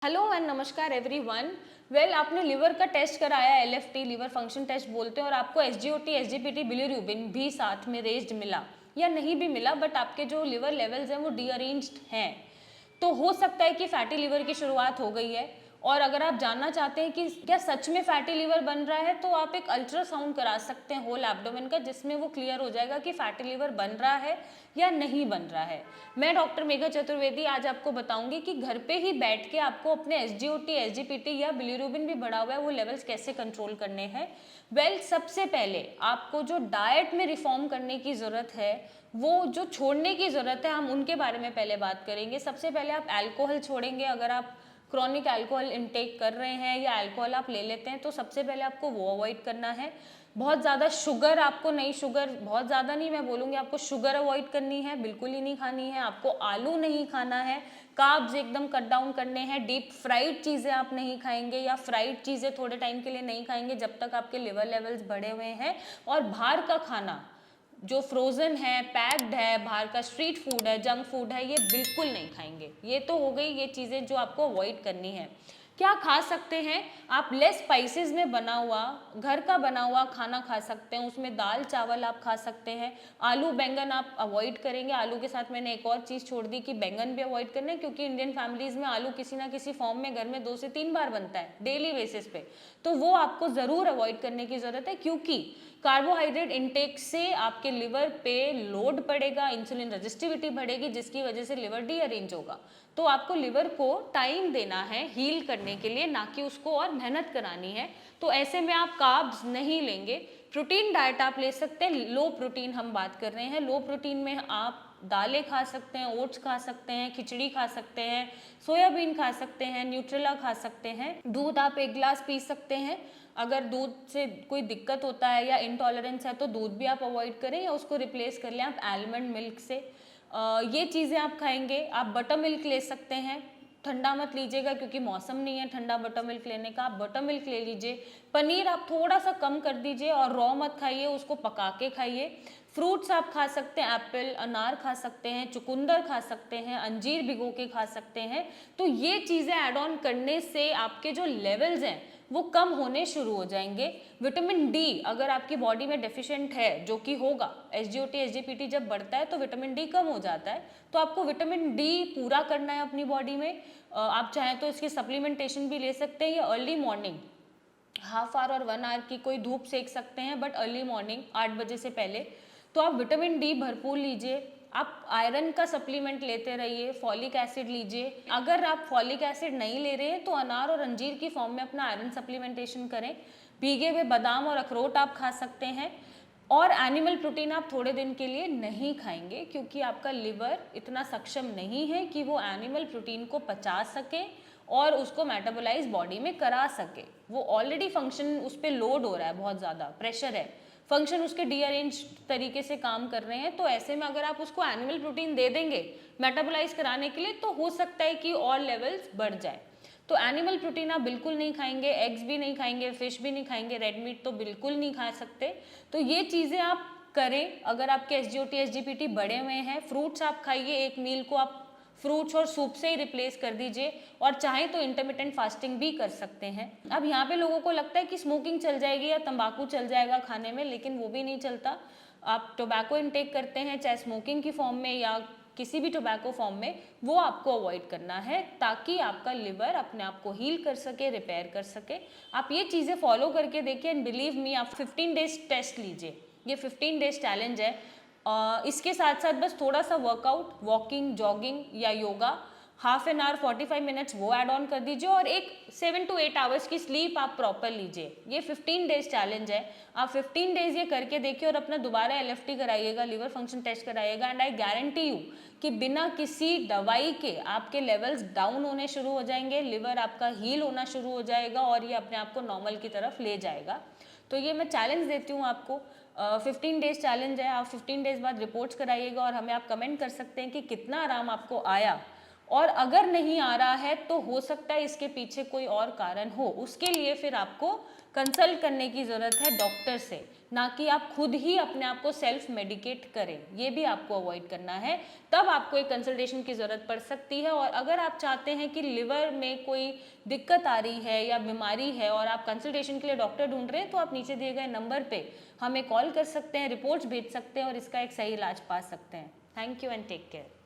Hello and नमस्कार everyone. आपने liver का टेस्ट कराया, एलएफटी लिवर फंक्शन टेस्ट बोलते हैं, और आपको एसजीओटी एसजीपीटी बिलीरुबिन भी साथ में रेज्ड मिला या नहीं भी मिला, बट आपके जो लिवर लेवल्स हैं वो डीअरेंज्ड हैं, तो हो सकता है कि फैटी लिवर की शुरुआत हो गई है। और अगर आप जानना चाहते हैं कि क्या सच में फैटी लिवर बन रहा है, तो आप एक अल्ट्रासाउंड करा सकते हैं होल एब्डोमेन का, जिसमें वो क्लियर हो जाएगा कि फैटी लिवर बन रहा है या नहीं बन रहा है। मैं डॉक्टर मेघा चतुर्वेदी आज आपको बताऊंगी कि घर पे ही बैठ के आपको अपने एसजीओटी एसजीपीटी या बिलीरुबिन भी बढ़ा हुआ है वो लेवल्स कैसे कंट्रोल करने हैं। सबसे पहले आपको जो डाइट में रिफॉर्म करने की ज़रूरत है, वो जो छोड़ने की ज़रूरत है, हम उनके बारे में पहले बात करेंगे। सबसे पहले आप अल्कोहल छोड़ेंगे। अगर आप क्रॉनिक अल्कोहल इनटेक कर रहे हैं या अल्कोहल आप ले लेते हैं, तो सबसे पहले आपको वो अवॉइड करना है। बहुत ज़्यादा शुगर आपको नहीं, शुगर बहुत ज़्यादा नहीं, मैं बोलूँगी आपको शुगर अवॉइड करनी है, बिल्कुल ही नहीं खानी है। आपको आलू नहीं खाना है, कार्ब्स एकदम कट डाउन करने हैं। डीप फ्राइड चीज़ें आप नहीं खाएंगे, या फ्राइड चीज़ें थोड़े टाइम के लिए नहीं खाएंगे जब तक आपके लिवर लेवल्स बढ़े हुए हैं। और बाहर का खाना जो फ्रोज़न है, पैक्ड है, बाहर का स्ट्रीट फूड है, जंक फूड है, ये बिल्कुल नहीं खाएंगे। ये तो हो गई ये चीज़ें जो आपको अवॉइड करनी है। क्या खा सकते हैं आप? लेस स्पाइसेस में बना हुआ, घर का बना हुआ खाना खा सकते हैं। उसमें दाल चावल आप खा सकते हैं। आलू बैंगन आप अवॉइड करेंगे। आलू के साथ मैंने एक और चीज़ छोड़ दी कि बैंगन भी अवॉइड करना है, क्योंकि इंडियन फैमिलीज़ में आलू किसी ना किसी फॉर्म में घर में 2 से 3 बार बनता है डेली बेसिस पे, तो वो आपको ज़रूर अवॉइड करने की ज़रूरत है, क्योंकि कार्बोहाइड्रेट इंटेक से आपके लिवर पे लोड पड़ेगा, इंसुलिन रेजिस्टिविटी बढ़ेगी, जिसकी वजह से लिवर डीअरेंज होगा। तो आपको लिवर को टाइम देना है हील करने के लिए, ना कि उसको और मेहनत करानी है। तो ऐसे में आप कार्ब्स नहीं लेंगे। प्रोटीन डाइट आप ले सकते हैं। लो प्रोटीन हम बात कर रहे हैं। लो प्रोटीन में आप दालें खा सकते हैं, ओट्स खा सकते हैं, खिचड़ी खा सकते हैं, सोयाबीन खा सकते हैं, न्यूट्रेला खा सकते हैं। दूध आप 1 गिलास पी सकते हैं। अगर दूध से कोई दिक्कत होता है या इंटॉलरेंस है, तो दूध भी आप अवॉइड करें या उसको रिप्लेस कर लें आप आलमंड मिल्क से। ये चीज़ें आप खाएंगे। आप बटर मिल्क ले सकते हैं। ठंडा मत लीजिएगा, क्योंकि मौसम नहीं है ठंडा बटर मिल्क लेने का। आप बटर मिल्क ले लीजिए। पनीर आप थोड़ा सा कम कर दीजिए, और रॉ मत खाइए, उसको पका के खाइए। फ्रूट्स आप खा सकते हैं, एप्पल अनार खा सकते हैं, चुकंदर खा सकते हैं, अंजीर भिगो के खा सकते हैं। तो ये चीज़ें ऐड ऑन करने से आपके जो लेवल्स हैं वो कम होने शुरू हो जाएंगे। विटामिन डी अगर आपकी बॉडी में डेफिशिएंट है, जो कि होगा, एसजीओटी एसजीपीटी जब बढ़ता है तो विटामिन डी कम हो जाता है, तो आपको विटामिन डी पूरा करना है अपनी बॉडी में। आप चाहें तो इसकी सप्लीमेंटेशन भी ले सकते हैं, या अर्ली मॉर्निंग हाफ आवर और 1 आवर की कोई धूप सेक सकते हैं, बट अर्ली मॉर्निंग 8 बजे से पहले। तो आप विटामिन डी भरपूर लीजिए। आप आयरन का सप्लीमेंट लेते रहिए, फॉलिक एसिड लीजिए। अगर आप फॉलिक एसिड नहीं ले रहे हैं, तो अनार और अंजीर की फॉर्म में अपना आयरन सप्लीमेंटेशन करें। भीगे हुए बादाम और अखरोट आप खा सकते हैं। और एनिमल प्रोटीन आप थोड़े दिन के लिए नहीं खाएंगे, क्योंकि आपका लिवर इतना सक्षम नहीं है कि वो एनिमल प्रोटीन को पचा सके और उसको मेटाबोलाइज बॉडी में करा सके। वो ऑलरेडी फंक्शन उस पर लोड हो रहा है, बहुत ज़्यादा प्रेशर है, फंक्शन उसके डीअरेंज तरीके से काम कर रहे हैं। तो ऐसे में अगर आप उसको एनिमल प्रोटीन दे देंगे मेटाबोलाइज कराने के लिए, तो हो सकता है कि और लेवल्स बढ़ जाए। तो एनिमल प्रोटीन आप बिल्कुल नहीं खाएंगे, एग्स भी नहीं खाएंगे, फिश भी नहीं खाएंगे, रेड मीट तो बिल्कुल नहीं खा सकते। तो ये चीज़ें आप करें अगर आपके एसजीओटी एसजीपीटी बढ़े हुए हैं। फ्रूट्स आप खाइए, एक मील को आप फ्रूट्स और सूप से ही रिप्लेस कर दीजिए, और चाहें तो इंटरमिटेंट फास्टिंग भी कर सकते हैं। अब यहाँ पे लोगों को लगता है कि स्मोकिंग चल जाएगी या तंबाकू चल जाएगा खाने में, लेकिन वो भी नहीं चलता। आप टोबैको इनटेक करते हैं, चाहे स्मोकिंग की फॉर्म में या किसी भी टोबैको फॉर्म में, वो आपको अवॉइड करना है, ताकि आपका लिवर अपने आप को हील कर सके, रिपेयर कर सके। आप ये चीज़ें फॉलो करके देखिए, एंड बिलीव मी, आप 15 डेज टेस्ट लीजिए। ये 15 डेज चैलेंज है। इसके साथ साथ बस थोड़ा सा वर्कआउट, वॉकिंग, जॉगिंग या yoga, half an hour 45 minutes वो ऐड ऑन कर दीजिए, और एक 7 to 8 आवर्स की स्लीप आप प्रॉपर लीजिए। ये 15 डेज चैलेंज है। आप 15 डेज ये करके देखिए, और अपना दोबारा एलएफटी कराइएगा, लिवर फंक्शन टेस्ट कराइएगा, एंड आई गारंटी यू कि बिना किसी दवाई के आपके लेवल्स डाउन होने शुरू हो जाएंगे, लिवर आपका हील होना शुरू हो जाएगा, और ये अपने आप को नॉर्मल की तरफ ले जाएगा। तो ये मैं चैलेंज देती हूँ आपको। 15 डेज चैलेंज है। आप 15 डेज बाद रिपोर्ट्स कराइएगा, और हमें आप कमेंट कर सकते हैं कि कितना आराम आपको आया, और अगर नहीं आ रहा है तो हो सकता है इसके पीछे कोई और कारण हो। उसके लिए फिर आपको कंसल्ट करने की ज़रूरत है डॉक्टर से, ना कि आप खुद ही अपने आप को सेल्फ मेडिकेट करें, ये भी आपको अवॉइड करना है। तब आपको एक कंसल्टेशन की ज़रूरत पड़ सकती है। और अगर आप चाहते हैं कि लिवर में कोई दिक्कत आ रही है या बीमारी है और आप कंसल्टेशन के लिए डॉक्टर ढूंढ रहे हैं, तो आप नीचे दिए गए नंबर पे हमें कॉल कर सकते हैं, रिपोर्ट्स भेज सकते हैं और इसका एक सही इलाज पा सकते हैं। Thank you and take care.